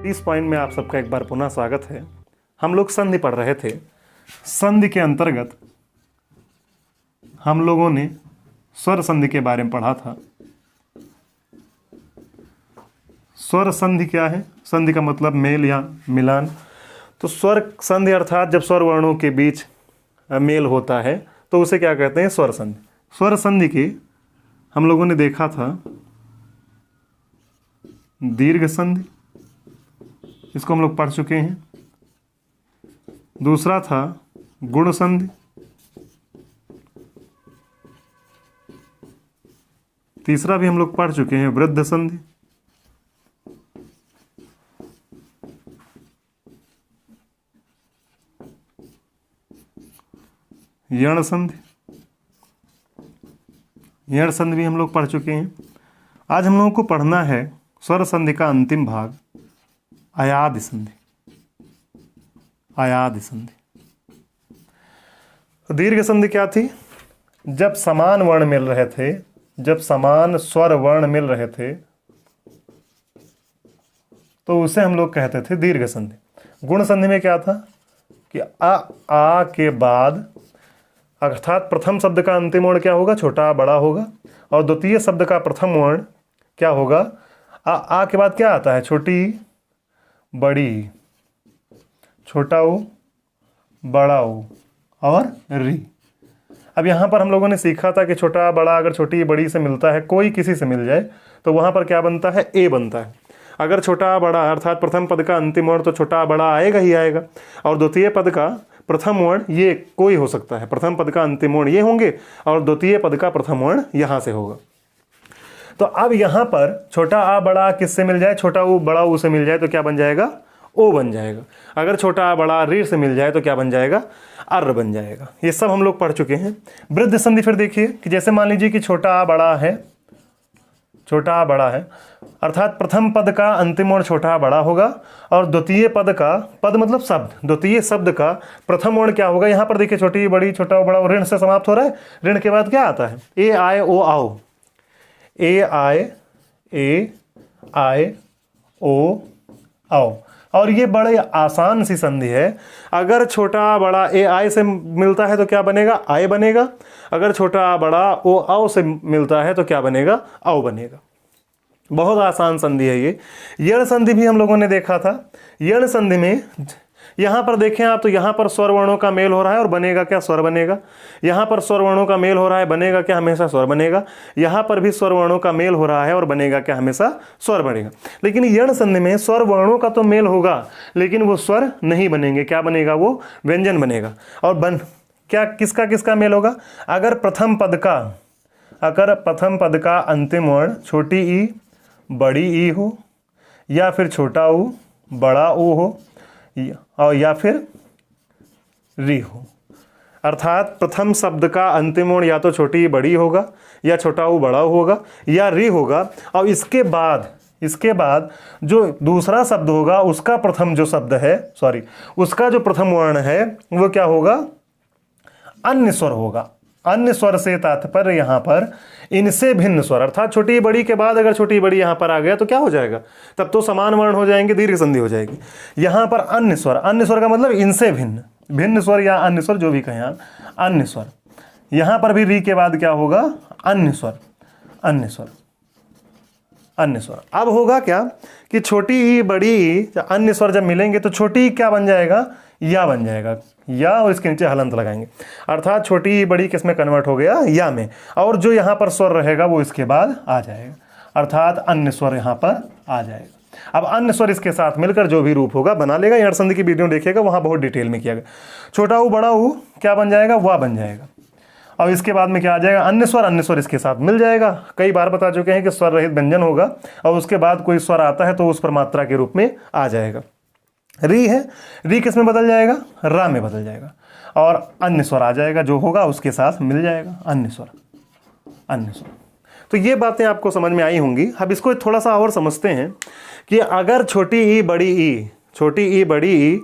इस पॉइंट में आप सबका एक बार पुनः स्वागत है। हम लोग संधि पढ़ रहे थे। संधि के अंतर्गत हम लोगों ने स्वर संधि के बारे में पढ़ा था। स्वर संधि क्या है? संधि का मतलब मेल या मिलान। तो स्वर संधि अर्थात जब स्वर वर्णों के बीच मेल होता है तो उसे क्या कहते हैं? स्वर संधि। स्वर संधि के हम लोगों ने देखा था दीर्घ संधि, इसको हम लोग पढ़ चुके हैं। दूसरा था गुण संधि, तीसरा भी हम लोग पढ़ चुके हैं वृद्ध संधि, यण संधि। यण संधि भी हम लोग पढ़ चुके हैं। आज हम लोगों को पढ़ना है स्वर संधि का अंतिम भाग, अयादि संधि। अयादि संधि। दीर्घ संधि क्या थी? जब समान वर्ण मिल रहे थे, जब समान स्वर वर्ण मिल रहे थे तो उसे हम लोग कहते थे दीर्घ संधि। गुण संधि में क्या था कि आ के बाद अर्थात प्रथम शब्द का अंतिम वर्ण क्या होगा? छोटा बड़ा होगा। और द्वितीय शब्द का प्रथम वर्ण क्या होगा? आ के बाद क्या आता है? छोटी बड़ी, छोटा ऊ बड़ा ऊ और री। अब यहाँ पर हम लोगों ने सीखा था कि छोटा बड़ा अगर छोटी बड़ी से मिलता है, कोई किसी से मिल जाए तो वहाँ पर क्या बनता है? ए बनता है। अगर छोटा बड़ा अर्थात प्रथम पद का अंतिम वर्ण तो छोटा बड़ा आएगा ही आएगा, और द्वितीय पद का प्रथम वर्ण ये कोई हो सकता है। प्रथम पद का अंतिम वर्ण ये होंगे और द्वितीय पद का प्रथम वर्ण यहाँ से होगा। तो अब यहाँ पर छोटा आ बड़ा किससे मिल जाए? छोटा ऊ बड़ा ऊ से मिल जाए तो क्या बन जाएगा? ओ बन जाएगा। अगर छोटा आ बड़ा री से मिल जाए तो क्या बन जाएगा? अर्र बन जाएगा। ये सब हम लोग पढ़ चुके हैं। वृद्ध संधि फिर देखिए कि जैसे मान लीजिए कि छोटा आ बड़ा है, छोटा आ बड़ा है अर्थात प्रथम पद का अंतिम वर्ण छोटा आ बड़ा होगा और द्वितीय पद का, पद मतलब शब्द, द्वितीय शब्द का प्रथम वर्ण क्या होगा? यहाँ पर देखिए छोटी बड़ी छोटा बड़ा ऋण से समाप्त हो रहा है। ऋण के बाद क्या आता है? ए आए ओ आओ। ए आए ओ आओ। और ये बड़े आसान सी संधि है। अगर छोटा बड़ा ए आए से मिलता है तो क्या बनेगा? आए बनेगा। अगर छोटा बड़ा ओ आओ से मिलता है तो क्या बनेगा? आओ बनेगा। बहुत आसान संधि है ये। यण संधि भी हम लोगों ने देखा था। यण संधि में यहाँ पर देखें आप तो यहाँ पर स्वर वर्णों का मेल हो रहा है और बनेगा क्या? स्वर बनेगा। यहाँ पर स्वर वर्णों का मेल हो रहा है, बनेगा क्या? हमेशा स्वर बनेगा। यहाँ पर भी स्वर वर्णों का मेल हो रहा है और बनेगा क्या? हमेशा स्वर बनेगा। लेकिन यण संधि में स्वर वर्णों का तो मेल होगा लेकिन वो स्वर नहीं बनेंगे। क्या बनेगा? वो व्यंजन बनेगा। और क्या किसका किसका मेल होगा? अगर प्रथम पद का अंतिम वर्ण छोटी ई बड़ी ई हो, या फिर छोटा ऊ बड़ा ऊ हो, और या फिर री हो। अर्थात प्रथम शब्द का अंतिम वर्ण या तो छोटी बड़ी होगा या छोटा ऊ बड़ा होगा या री होगा, और इसके बाद जो दूसरा शब्द होगा उसका प्रथम जो शब्द है उसका जो प्रथम वर्ण है वो क्या होगा? अन्य स्वर होगा। अन्य स्वर से तात्पर्य यहाँ पर इनसे भिन्न स्वर, अर्थात छोटी बड़ी के बाद अगर छोटी बड़ी यहाँ पर आ गया तो क्या हो जाएगा? तब तो समान वर्ण हो जाएंगे, दीर्घ संधि हो जाएगी। यहाँ पर अन्य स्वर का मतलब इनसे भिन्न स्वर या अन्य स्वर जो भी कहें आप, अन्य स्वर। यहाँ पर भी री के बाद क्या होगा? अन्य स्वर। अब होगा क्या कि छोटी ई बड़ी ई अन्य स्वर जब मिलेंगे तो छोटी ई क्या बन जाएगा? या बन जाएगा। या और इसके नीचे हलंत लगाएंगे, अर्थात छोटी बड़ी किस में कन्वर्ट हो गया? या में। और जो यहाँ पर स्वर रहेगा वो इसके बाद आ जाएगा, अर्थात अन्य स्वर यहाँ पर आ जाएगा। अब अन्य स्वर इसके साथ मिलकर जो भी रूप होगा बना लेगा। यण संधि की वीडियो देखिएगा, वहाँ बहुत डिटेल में किया गया। छोटा ऊ बड़ा ऊ क्या बन जाएगा? वाह बन जाएगा। और इसके बाद में क्या आ जाएगा? अन्य स्वर इसके साथ मिल जाएगा। कई बार बता चुके हैं कि स्वर रहित व्यंजन होगा और उसके बाद कोई स्वर आता है तो उस पर मात्रा के रूप में आ जाएगा। री है, री किस में बदल जाएगा? रा में बदल जाएगा और अन्य स्वर आ जाएगा, जो होगा उसके साथ मिल जाएगा अन्य स्वर। तो ये बातें आपको समझ में आई होंगी। अब इसको थोड़ा सा और समझते हैं कि अगर छोटी ई बड़ी ई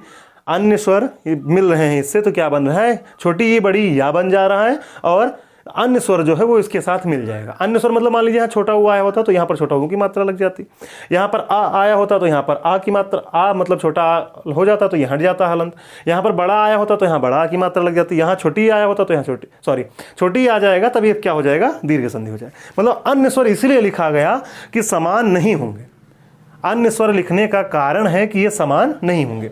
अन्य स्वर मिल रहे हैं इससे तो क्या बन रहा है? छोटी ई बड़ी या बन जा रहा है और अन्य स्वर जो है वो इसके साथ मिल जाएगा। अन्य स्वर मतलब मान लीजिए यहाँ छोटा ऊ आया होता तो यहाँ पर छोटा ऊ की मात्रा लग जाती, यहाँ पर आ आया होता तो यहाँ पर आ की मात्रा, आ मतलब छोटा आ हो जाता तो यहाँ हट जाता हलंत, यहाँ पर बड़ा आया होता तो यहाँ बड़ा आ की मात्रा लग जाती, यहाँ छोटी आया होता तो यहाँ छोटी आ जाएगा, तब ये क्या हो जाएगा, दीर्घ संधि हो जाएगा। मतलब अन्य स्वर इसलिए लिखा गया कि समान नहीं होंगे। अन्य स्वर लिखने का कारण है कि ये समान नहीं होंगे।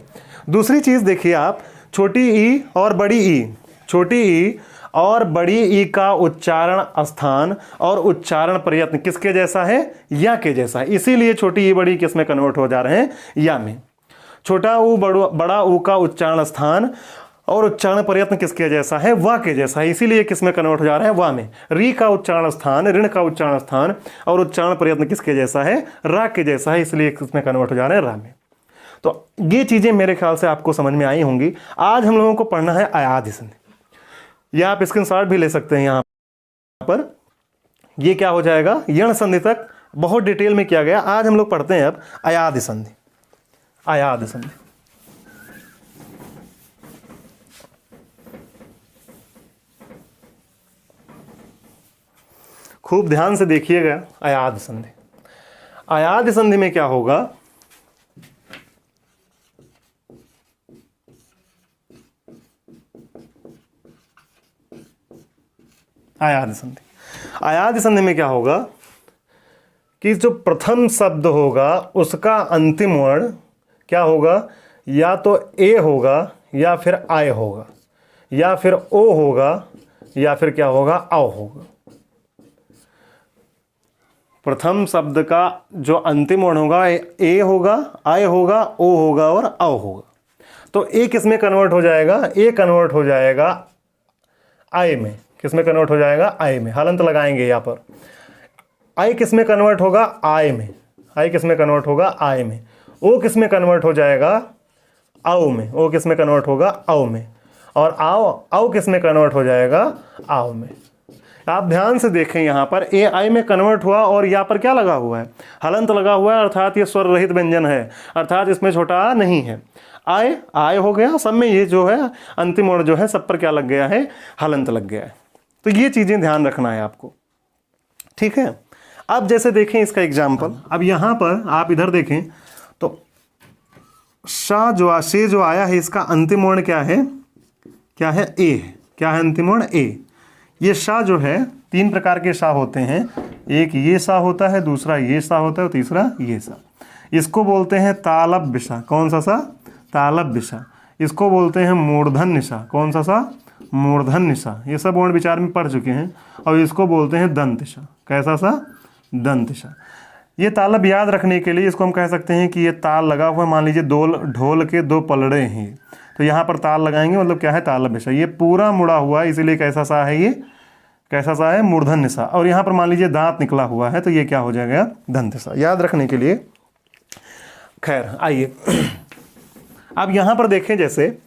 दूसरी चीज देखिए आप, छोटी ई और बड़ी ई, छोटी ई और बड़ी ई का उच्चारण स्थान और उच्चारण प्रयत्न किसके जैसा है, या के जैसा है। इसीलिए छोटी ई बड़ी किस में कन्वर्ट हो जा रहे हैं, या में। छोटा ऊ बड़ा ऊ का उच्चारण स्थान और उच्चारण प्रयत्न किसके जैसा है, वा के जैसा है, इसीलिए किस में कन्वर्ट हो जा रहे हैं, वा में। री का उच्चारण स्थान, ऋण का उच्चारण स्थान और उच्चारण प्रयत्न किसके जैसा है, रा के जैसा है, इसलिए किसमें कन्वर्ट हो जा रहे हैं, रा में। तो ये चीजें मेरे ख्याल से आपको समझ में आई होंगी। आज हम लोगों को पढ़ना है अयाधि संधि। या आप स्क्रीनशॉट भी ले सकते हैं यहाँ पर। ये क्या हो जाएगा, यण संधि तक बहुत डिटेल में किया गया। आज हम लोग पढ़ते हैं अब अयाधि संधि। अयाधि संधि खूब ध्यान से देखिएगा। अयाधि संधि, अयाधि संधि में क्या होगा, अयाधि संधि, अयाधि संधि में क्या होगा कि जो प्रथम शब्द होगा उसका अंतिम वर्ण क्या होगा, या तो ए होगा या फिर आय होगा, या फिर ओ होगा, या फिर क्या होगा, औ होगा। प्रथम शब्द का जो अंतिम वर्ण होगा ए होगा, आय होगा, ओ होगा और औ होगा। तो ए किस में कन्वर्ट हो जाएगा, ए कन्वर्ट हो जाएगा आय में। किस में कन्वर्ट हो जाएगा, आय में। हलंत लगाएंगे यहाँ पर। आय किस में कन्वर्ट होगा, आय में। आय किस में कन्वर्ट होगा, आय में। ओ किस में कन्वर्ट हो जाएगा, औ में। ओ किस में कन्वर्ट होगा, औ में। और औ किस में कन्वर्ट हो जाएगा, आव में। आप ध्यान से देखें, यहाँ पर ए आई में कन्वर्ट हुआ और यहाँ पर क्या लगा हुआ है, हलंत लगा हुआ है, अर्थात ये स्वर रहित व्यंजन है, अर्थात इसमें छोटा आ नहीं है। आय आय हो गया, सब में ये जो है अंतिम वर्ण जो है सब पर क्या लग गया है, हलंत लग गया है। तो ये चीजें ध्यान रखना है आपको, ठीक है। अब जैसे देखें इसका एग्जाम्पल, अब यहाँ पर आप इधर देखें तो शा जो से जो आया है इसका अंतिम वर्ण क्या है, क्या है, ए है। क्या है अंतिम वर्ण, ए। ये शा जो है, तीन प्रकार के शा होते हैं, एक ये शा होता है, दूसरा ये शा होता है और तीसरा ये शा। इसको बोलते हैं तालव्य शा। कौन सा शा, तालव्य शा। इसको बोलते हैं मूर्धन्य शा। कौन सा शा, मूर्धन्य शा। ये सब वर्ण विचार में पढ़ चुके हैं। और इसको बोलते हैं दंत शा। कैसा सा, दंत शा। ये तालब याद रखने के लिए इसको हम कह सकते हैं कि ये ताल लगा हुआ है। मान लीजिए ढोल के दो पलड़े हैं, तो यहाँ पर ताल लगाएंगे, मतलब क्या है, तालव्य शा। ये पूरा मुड़ा हुआ है, इसीलिए कैसा सा है, ये कैसा सा है, मूर्धन्य सा। और यहाँ पर मान लीजिए दांत निकला हुआ है, तो ये क्या हो जाएगा, दंत सा। याद रखने के लिए। खैर आइए अब यहाँ पर देखें, जैसे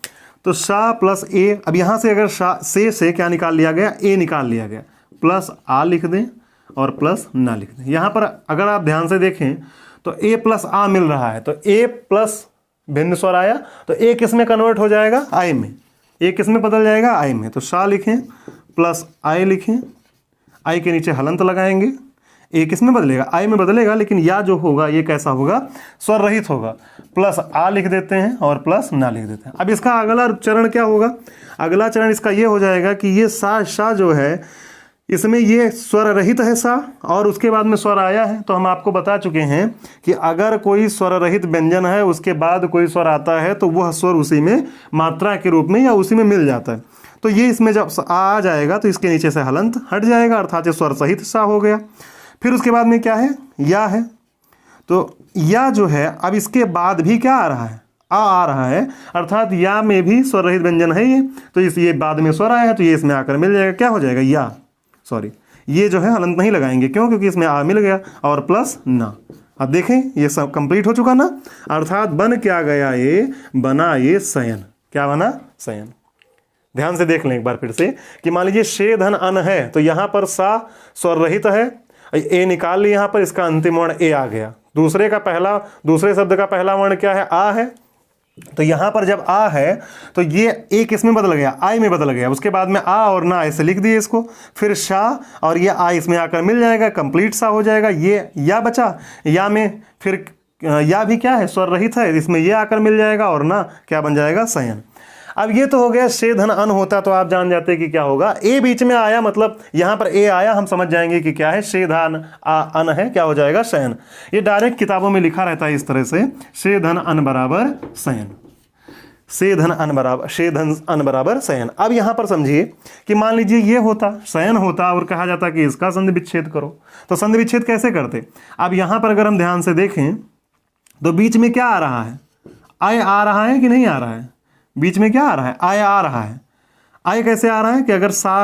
तो शा प्लस ए। अब यहाँ से अगर शा से क्या निकाल लिया गया, ए निकाल लिया गया, प्लस आ लिख दें और प्लस ना लिख दें। यहाँ पर अगर आप ध्यान से देखें तो ए प्लस आ मिल रहा है, तो ए प्लस भिन्न स्वर आया, तो ए किस में कन्वर्ट हो जाएगा, आई में। ए किस में बदल जाएगा, आई में। तो शा लिखें प्लस आई लिखें, आई के नीचे हलंत लगाएंगे। ए किस में बदलेगा, आई में बदलेगा, लेकिन या जो होगा ये कैसा होगा, स्वर रहित होगा। प्लस आ लिख देते हैं और प्लस ना लिख देते हैं। अब इसका अगला चरण क्या होगा, अगला चरण इसका ये हो जाएगा कि ये शा जो है, इसमें ये स्वर रहित है सा, और उसके बाद में स्वर आया है। तो हम आपको बता चुके हैं कि अगर कोई स्वर रहित व्यंजन है, उसके बाद कोई स्वर आता है, तो वह स्वर उसी में मात्रा के रूप में या उसी में मिल जाता है। तो ये इसमें जब आ जाएगा तो इसके नीचे से हलंत हट जाएगा, अर्थात ये स्वर सहित सा हो गया। फिर उसके बाद में क्या है, या है। तो या जो है, अब इसके बाद भी क्या आ रहा है, आ रहा है, अर्थात या में भी स्वर रहित व्यंजन है ये, तो ये बाद में स्वर आया है, तो ये इसमें आकर मिल जाएगा। क्या हो जाएगा, या, सॉरी, ये जो है हलंत नहीं लगाएंगे, क्यों, क्योंकि इसमें आ मिल गया और प्लस ना। अब देखें ये सब कंप्लीट हो चुका ना, अर्थात बन क्या गया, ये बना ये शयन। क्या बना, शयन। ध्यान से देख लें एक बार फिर से कि मान लीजिए शे धन अन है, तो यहाँ पर सा स्वर रहित है, ए निकाल ली, यहाँ पर इसका अंतिम वर्ण ए आ गया। दूसरे शब्द का पहला वर्ण क्या है, आ है। तो यहां पर जब आ है तो ये ए किस में बदल गया, आई में बदल गया। उसके बाद में आ और ना ऐसे लिख दिए इसको, फिर शाह और ये आ इसमें आकर मिल जाएगा, कंप्लीट सा हो जाएगा। ये या बचा, या में फिर या भी क्या है, स्वर रहित है, इसमें ये आकर मिल जाएगा और ना क्या बन जाएगा, शयन। अब ये तो हो गया शे धन अन होता तो आप जान जाते कि क्या होगा, ए बीच में आया मतलब यहां पर ए आया, हम समझ जाएंगे कि क्या है, शे धन अन है, क्या हो जाएगा, शयन। ये डायरेक्ट किताबों में लिखा रहता है इस तरह से, शे धन अन बराबर शयन, शे धन अन बराबर, शे धन अन बराबर शयन। अब यहां पर समझिए कि मान लीजिए ये होता, शयन होता और कहा जाता कि इसका संधि विच्छेद करो, तो संधि विच्छेद कैसे करते। अब यहां पर अगर हम ध्यान से देखें तो बीच में क्या आ रहा है, आय आ रहा है कि नहीं आ रहा है, बीच में क्या आ रहा है, आय आ रहा है। आय कैसे आ रहा है कि अगर सा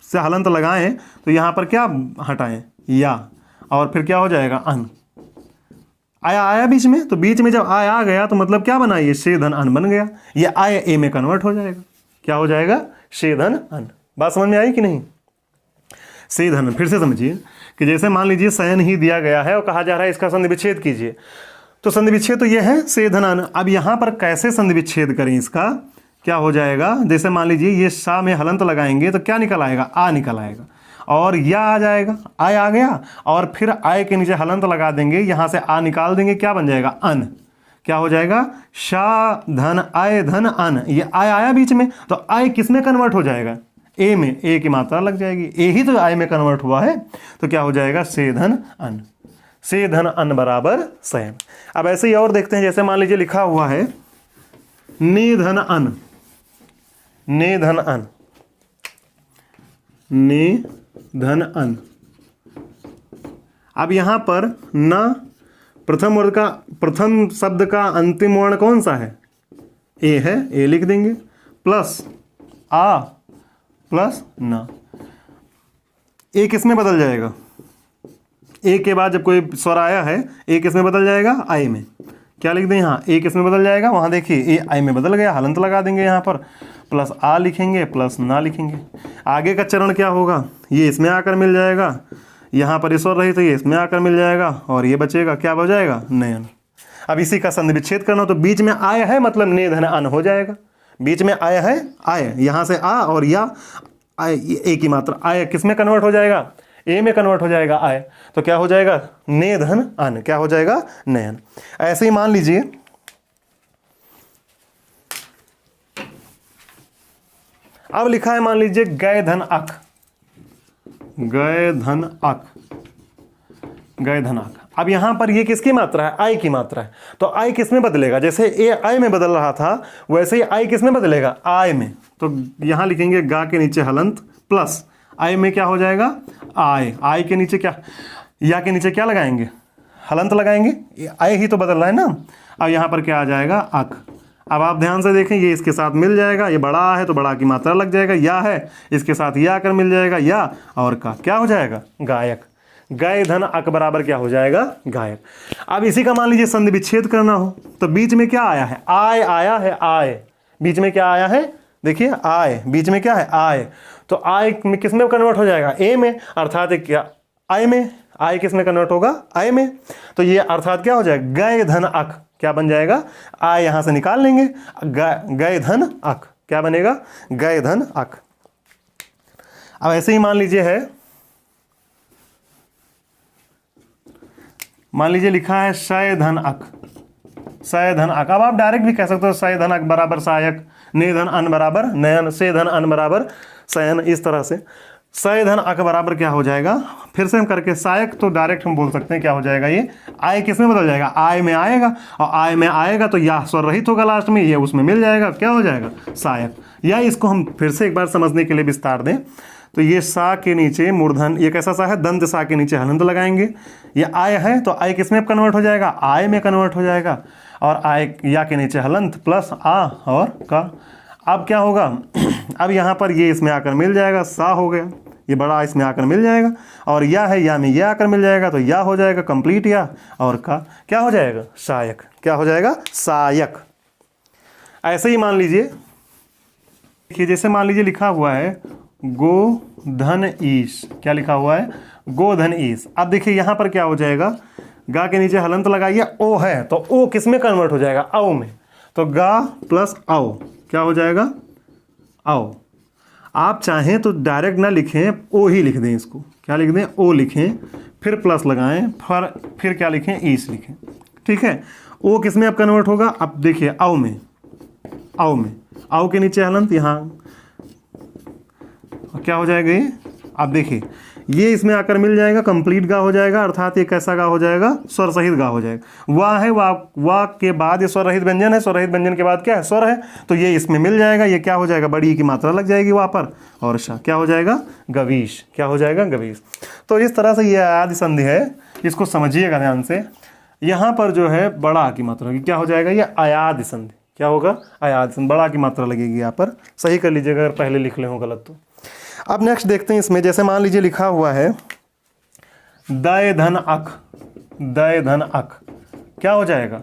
से हलंत लगाएं तो यहां पर क्या हटाएं, या, और फिर क्या हो जाएगा, अन। आया आया बीच में, तो बीच में जब आय आ गया तो मतलब क्या बना, ये शे धन अन बन गया, ये आय ए में कन्वर्ट हो जाएगा, क्या हो जाएगा, शे धन अन। बात समझ में आई कि नहीं। शे धन, फिर से समझिए कि जैसे मान लीजिए शयन ही दिया गया है और कहा जा रहा है इसका संधि विच्छेद कीजिए, तो संधि विच्छेद तो ये है शे धन अन। अब यहां पर कैसे संधि विच्छेद करें इसका, क्या हो जाएगा, जैसे मान लीजिए ये शा में हलंत लगाएंगे तो क्या निकल आएगा, आ निकल आएगा, और या आ जाएगा, आय आ गया, और फिर आय के नीचे हलंत लगा देंगे, यहां से आ निकाल देंगे, क्या बन जाएगा, अन। क्या हो जाएगा, शा धन आय धन अन। ये आय आया बीच में तो आय किस में कन्वर्ट हो जाएगा, ए में, ए की मात्रा लग जाएगी, ए ही तो आय में कन्वर्ट हुआ है, तो क्या हो जाएगा, शे धन अन, शे धन अन बराबर शयन। अब ऐसे ही और देखते हैं, जैसे मान लीजिए लिखा हुआ है ने धन अन, ने धन अन, ने धन अन। अब यहां पर न प्रथम वर्ग का, प्रथम शब्द का अंतिम वर्ण कौन सा है, ए है, ए लिख देंगे, प्लस आ प्लस न। ए किस में बदल जाएगा, ए के बाद जब कोई स्वर आया है ए किस में बदल जाएगा, आई में। क्या लिख दें यहाँ, ए किस में बदल जाएगा, वहां देखिए ए आई में बदल गया, हलंत लगा देंगे यहाँ पर, प्लस आ लिखेंगे, प्लस ना लिखेंगे। आगे का चरण क्या होगा, ये इसमें आकर मिल जाएगा, यहाँ पर स्वर रही तो ये इसमें आकर मिल जाएगा, और ये बचेगा, क्या हो जाएगा, नयन। अब इसी का संधि विच्छेद करना, तो बीच में आय है मतलब ने धन अन हो जाएगा, बीच में आय है, आय यहाँ से आ और या आय, ए की मात्रा, आय किस में कन्वर्ट हो जाएगा, ए में कन्वर्ट हो जाएगा आय, तो क्या हो जाएगा, ने धन अन, क्या हो जाएगा, नयन। ऐसे ही मान लीजिए अब लिखा है, मान लीजिए गय धन अक, गय धन अक, गय धन अक। अब यहां पर ये किसकी मात्रा है, आई की मात्रा है, तो आई किस में बदलेगा, जैसे ए आई में बदल रहा था वैसे ही आई किस में बदलेगा, आय में। तो यहां लिखेंगे गा के नीचे हलंत प्लस आई में क्या हो जाएगा, आय, आई के नीचे क्या, या के नीचे क्या लगाएंगे, हलंत लगाएंगे, आय ही तो बदल रहा है ना। अब यहाँ पर क्या आ जाएगा, अक। अब आप ध्यान से देखें, ये इसके साथ मिल जाएगा, ये बड़ा है तो बड़ा की मात्रा लग जाएगा, या है इसके साथ या आकर मिल जाएगा, या और का क्या हो जाएगा, गायक। गय धन अक बराबर क्या हो जाएगा, गायक। अब इसी का मान लीजिए संधि विच्छेद करना हो तो बीच में क्या आया है, आय आया है, आय बीच में क्या आया है, देखिए आय बीच में क्या है, आय, तो आय में किस में कन्वर्ट हो जाएगा, ए में, अर्थात क्या, आय में, आय किस में कन्वर्ट होगा, आय में। तो ये अर्थात क्या हो जाएगा, गय धन अक, क्या बन जाएगा, आय यहां से निकाल लेंगे, गय धन अक, क्या बनेगा, गय धन अक। अब ऐसे ही मान लीजिए है, मान लीजिए लिखा है शय धन अक, शय धन अक। अब आप डायरेक्ट भी कह सकते हो शय धन अक बराबर सहायक, ने धन अन बराबर नयन, से धन अन बराबर शयन, इस तरह से शय धन अक बराबर क्या हो जाएगा, फिर से हम करके सहायक तो डायरेक्ट हम बोल सकते हैं क्या हो जाएगा, ये आय किस में बदल जाएगा, आय में आएगा, और आय में आएगा तो या स्वर रहित होगा लास्ट में, ये उसमें मिल जाएगा, क्या हो जाएगा, सहायक। या इसको हम फिर से एक बार समझने के लिए विस्तार दें तो ये सा के नीचे मूर्धन, ये कैसा सा है, दंत सा के नीचे हलंत लगाएंगे, ये आय है तो आय किस में कन्वर्ट हो जाएगा, आय में कन्वर्ट हो जाएगा, और आय या के नीचे हलंत प्लस आ और का। अब क्या होगा, अब यहाँ पर ये इसमें आकर मिल जाएगा, सा हो गया, ये बड़ा इसमें आकर मिल जाएगा, और या है, या में ये आकर मिल जाएगा तो या हो जाएगा कंप्लीट या, और का क्या हो जाएगा, सहायक, क्या हो जाएगा, सहायक। ऐसे ही मान लीजिए, देखिए जैसे मान लीजिए लिखा हुआ है गो धन ईश, क्या लिखा हुआ है, गो धन ईश। अब देखिए यहाँ पर क्या हो जाएगा, गा के नीचे हलंत लगाइए, ओ है तो ओ किस में कन्वर्ट हो जाएगा, औ में, तो गा प्लस आओ क्या हो जाएगा, आओ। आप चाहें तो डायरेक्ट ना लिखें, ओ ही लिख दें, इसको क्या लिख दें, ओ लिखें, फिर प्लस लगाएं, फिर क्या लिखें, ईस लिखें, ठीक है। ओ किस में अब कन्वर्ट होगा, अब देखिए आओ में, आओ में, आओ के नीचे हलंत यहाँ क्या हो जाएगा ये, आप देखिए ये इसमें आकर मिल जाएगा, कंप्लीट गा हो जाएगा, अर्थात ये कैसा गा हो जाएगा, स्वर सहित गा हो जाएगा। वाह है, वाह के बाद ये स्वर रहित व्यंजन है, स्वर रहित व्यंजन के बाद क्या है, स्वर है, तो ये इसमें मिल जाएगा, ये क्या हो जाएगा, बड़ी की मात्रा लग जाएगी वहाँ पर, और क्या हो जाएगा, गवीश, क्या हो जाएगा, गवीश। तो इस तरह से ये आदि संधि है, इसको समझिएगा ध्यान से। यहाँ पर जो है बड़ा की मात्रा होगी, क्या हो जाएगा, ये अयादि संधि, क्या होगा, अयादि संधि, बड़ा की मात्रा लगेगी यहाँ पर, सही कर लीजिएगा अगर पहले लिख ले हो गलत तो। अब नेक्स्ट देखते हैं इसमें, जैसे मान लीजिए लिखा हुआ है दय धन अक, दय धन अक क्या हो जाएगा,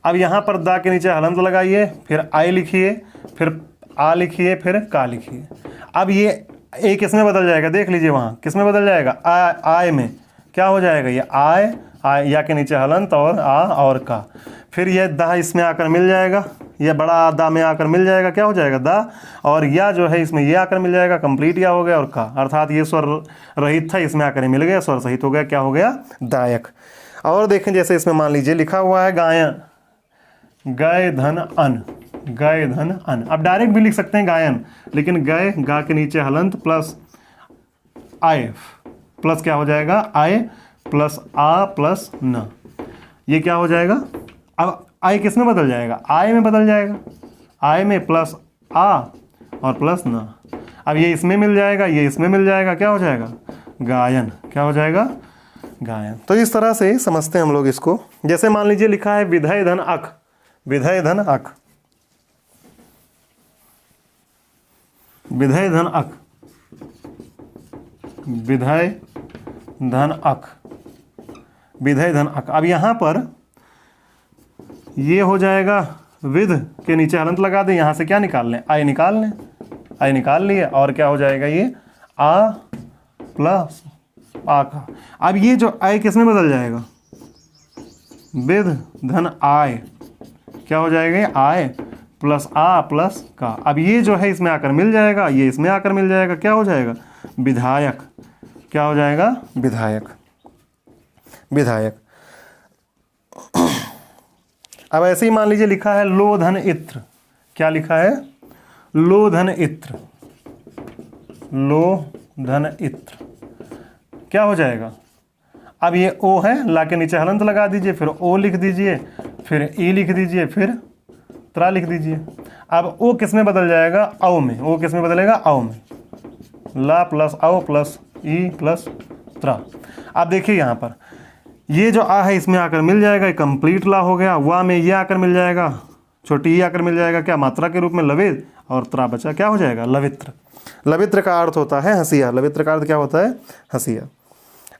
अब यहाँ पर दा के नीचे हलंत लगाइए, फिर आय लिखिए, फिर आ लिखिए, फिर का लिखिए। अब ये ए किस में बदल जाएगा, देख लीजिए वहाँ किस में बदल जाएगा, आय में, क्या हो जाएगा, ये आय, या के नीचे हलंत और आ और का, फिर यह दा इसमें आकर मिल जाएगा, यह बड़ा दा में आकर मिल जाएगा, क्या हो जाएगा, दा, और या जो है इसमें ये आकर मिल जाएगा, कंप्लीट या हो गया, और का, अर्थात ये स्वर रहित था, इसमें आकर मिल गया, स्वर सहित हो गया, क्या हो गया, दायक। और देखें जैसे इसमें मान लीजिए लिखा हुआ है गायन, गय धन अन, गय धन अन, अब डायरेक्ट भी लिख सकते हैं गायन, लेकिन गय गा के नीचे हलंत प्लस आय, प्लस क्या हो जाएगा, आय प्लस आ प्लस न, ये क्या हो जाएगा, अब आय किस में बदल जाएगा, आय में बदल जाएगा, आय में प्लस आ और प्लस न, अब ये इसमें मिल जाएगा, ये इसमें मिल जाएगा, क्या हो जाएगा, गायन, क्या हो जाएगा, गायन। तो इस तरह से समझते हैं हम लोग इसको। जैसे मान लीजिए लिखा है विधय धन अक, विधय धन अक, विधय धन अक, विधय धन अक, विधय धन अक। अब यहाँ पर ये हो जाएगा, विध के नीचे हलंत लगा दें, यहाँ से क्या निकाल लें, आय निकाल लें, आय निकाल लिए, और क्या हो जाएगा, ये आ प्लस आ का। अब ये जो आय किस में बदल जाएगा, विध धन आय, क्या हो जाएगा, आय प्लस आ प्लस का। अब ये जो है इसमें आकर मिल जाएगा, ये इसमें आकर मिल जाएगा, क्या हो जाएगा, विधायक, क्या हो जाएगा, विधायक, विधायक। अब ऐसे ही मान लीजिए लिखा है लोधन इत्र, क्या लिखा है, लोधन इत्र, लोधन इत्र, क्या हो जाएगा, अब ये ओ है, ला के नीचे हलंत लगा दीजिए, फिर ओ लिख दीजिए, फिर ई लिख दीजिए, फिर त्रा लिख दीजिए। अब ओ किस में बदल जाएगा, औ में, ओ किस में बदलेगा, औ में, ला प्लस औ प्लस ई प्लस त्रा। अब देखिए यहाँ पर ये जो आ है इसमें आकर मिल जाएगा, ये कंप्लीट ला हो गया, वा में ये आकर मिल जाएगा, छोटी ई आकर मिल जाएगा, क्या मात्रा के रूप में लवित, और त्रा बचा, क्या हो जाएगा, लवित्र। लवित्र का अर्थ होता है हंसिया, लवित्र का अर्थ क्या होता है, हंसिया।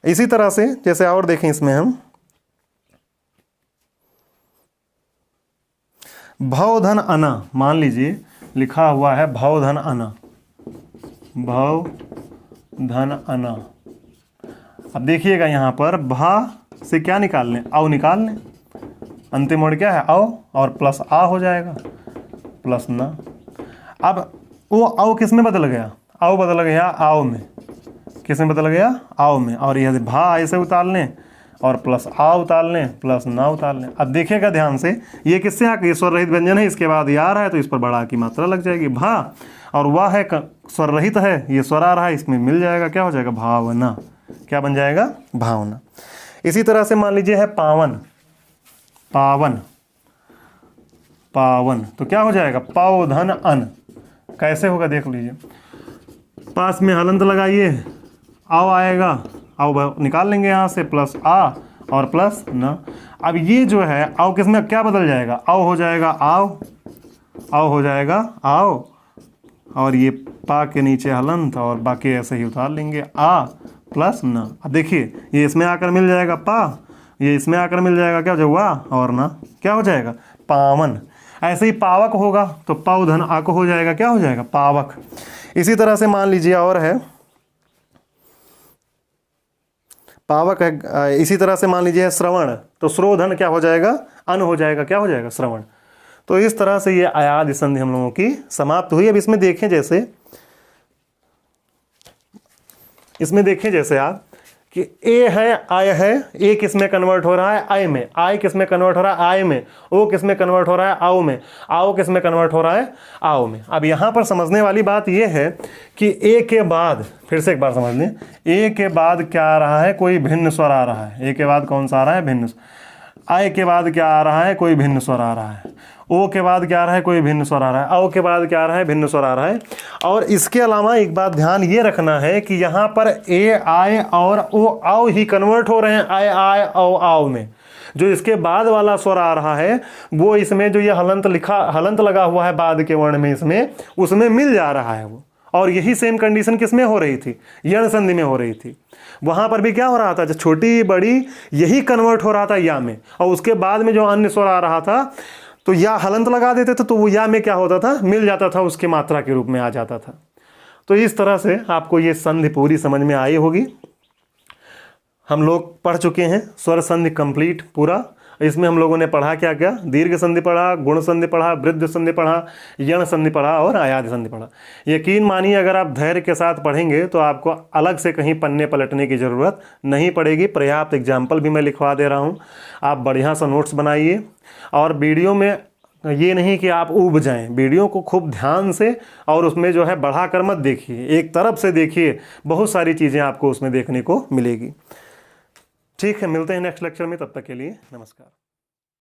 इसी तरह से जैसे और देखें इसमें हम भवधन अना, मान लीजिए लिखा हुआ है भवधन अना, भवधन अना। अब देखिएगा यहाँ पर भा से क्या निकाल लें, औ निकाल लें, अंतिम वर्ड क्या है, औ, और प्लस आ हो जाएगा, प्लस न। अब वो औ किस में बदल गया, औ बदल गया आओ में, किस में बदल गया, आओ में, और यह भा ऐसे उतार लें, और प्लस आ उतार लें, प्लस ना उतार लें। अब देखिएगा ध्यान से, ये किससे आ गई, स्वर रहित व्यंजन है, इसके बाद या रहा है तो इस पर बड़ा की मात्रा लग जाएगी, भा, और वह है स्वर रहित है, ये स्वर आ रहा है, इसमें मिल जाएगा, क्या हो जाएगा, भावना, क्या बन जाएगा, भावना। इसी तरह से मान लीजिए है पावन, पावन, पावन, तो क्या हो जाएगा, पावधन अन, कैसे होगा देख लीजिए, पास में हलंत लगाइए, आओ आएगा, आओ निकाल लेंगे यहाँ से, प्लस आ और प्लस न। अब ये जो है आओ किस में क्या बदल जाएगा, आओ हो जाएगा आओ, आओ हो जाएगा आओ, और ये पा के नीचे हलंत, और बाकी ऐसे ही उतार लेंगे, आ प्लस न। अब देखिए ये इसमें आकर मिल जाएगा पा, ये इसमें आकर मिल जाएगा, क्या हो जाएगा, और ना, क्या हो जाएगा, पावन। ऐसे ही पावक होगा तो पावधन आक हो जाएगा, क्या हो जाएगा, पावक। इसी तरह से मान लीजिए और है पावक है, इसी तरह से मान लीजिए श्रवण, तो श्रोधन क्या हो जाएगा, अन हो जाएगा, क्या हो जाएगा, श्रवण। तो इस तरह से ये आयादी संधि हम लोगों की समाप्त हुई। अब इसमें देखें जैसे आप कि ए है आय है, ए किस में कन्वर्ट हो रहा है आय में, आय किस में कन्वर्ट हो रहा है आय में, ओ किस में कन्वर्ट हो रहा है आओ में, आओ किस में कन्वर्ट हो रहा है आओ में। अब यहाँ पर समझने वाली बात यह है कि ए के बाद, फिर से एक बार समझ लें, ए के बाद क्या आ रहा है, कोई भिन्न स्वर आ रहा है। ए के बाद कौन सा आ रहा है, भिन्न। आय के बाद क्या आ रहा है, कोई भिन्न स्वर आ रहा है। ओ के बाद क्या आ रहा है, कोई भिन्न स्वर आ रहा है। आओ के बाद क्या आ रहा है, भिन्न स्वर आ रहा है। और इसके अलावा एक बात ध्यान ये रखना है कि यहाँ पर ए आय और ओ आओ ही कन्वर्ट हो रहे हैं आय आय ओ आओ में। जो इसके बाद वाला स्वर आ रहा है वो इसमें जो ये हलंत लगा हुआ है बाद के वर्ण में, इसमें उसमें मिल जा रहा है वो। और यही सेम कंडीशन किस में हो रही थी, यण संधि में हो रही थी। वहां पर भी क्या हो रहा था, जो छोटी बड़ी यही कन्वर्ट हो रहा था या में, और उसके बाद में जो अन्य स्वर आ रहा था तो या हलंत लगा देते थे तो वो या में क्या होता था, मिल जाता था, उसकी मात्रा के रूप में आ जाता था। तो इस तरह से आपको ये संधि पूरी समझ में आई होगी। हम लोग पढ़ चुके हैं स्वर संधि कंप्लीट पूरा। इसमें हम लोगों ने पढ़ा क्या क्या, दीर्घ संधि पढ़ा, गुण संधि पढ़ा, वृद्ध संधि पढ़ा, यण संधि पढ़ा और आयादी संधि पढ़ा। यकीन मानिए अगर आप धैर्य के साथ पढ़ेंगे तो आपको अलग से कहीं पन्ने पलटने की ज़रूरत नहीं पड़ेगी। पर्याप्त एग्जाम्पल भी मैं लिखवा दे रहा हूँ। आप बढ़िया सा नोट्स बनाइए और वीडियो में ये नहीं कि आप ऊब जाएं, वीडियो को खूब ध्यान से और उसमें जो है बढ़ा कर मत देखिए, एक तरफ से देखिए, बहुत सारी चीज़ें आपको उसमें देखने को मिलेगी। ठीक है, मिलते हैं नेक्स्ट लेक्चर में, तब तक के लिए नमस्कार।